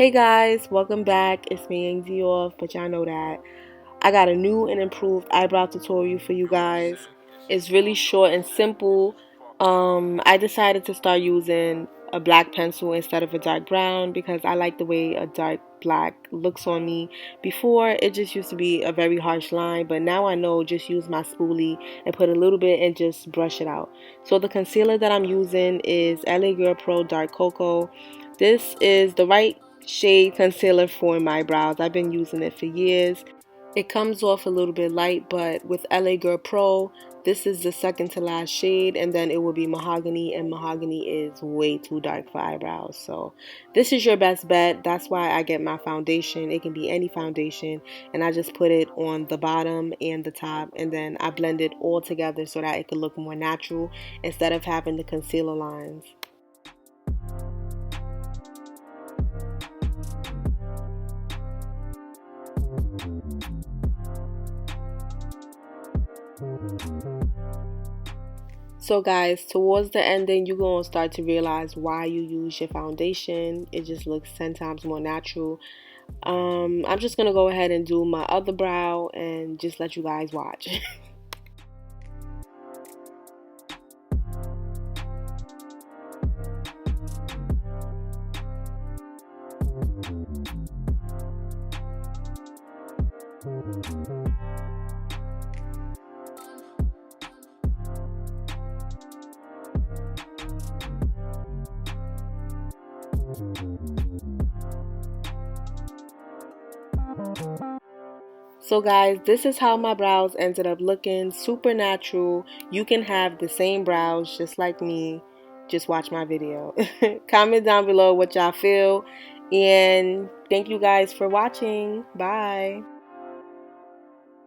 Hey guys, welcome back. It's me, Yang Dior, but y'all know that I got a new and improved eyebrow tutorial for you guys. It's really short and simple. I decided to start using a black pencil instead of a dark brown because I like the way a dark black looks on me. Before, it just used to be a very harsh line, but now I know just use my spoolie and put a little bit and just brush it out. So the concealer that I'm using is LA Girl Pro Dark Cocoa. This is the right shade concealer for my brows. I've been using it for years. It comes off a little bit light, but with LA Girl Pro, this is the second to last shade, and then it will be Mahogany, and Mahogany is way too dark for eyebrows. So this is your best bet. That's why I get my foundation. It can be any foundation, and I just put it on the bottom and the top, and then I blend it all together so that it could look more natural instead of having the concealer lines. So guys, towards the ending, you're going to start to realize why you use your foundation. It just looks 10 times more natural. I'm just going to go ahead and do my other brow and just let you guys watch. So guys, this is how my brows ended up looking. Super natural. You can have the same brows just like me. Just watch my video. Comment down below what y'all feel. And thank you guys for watching. Bye.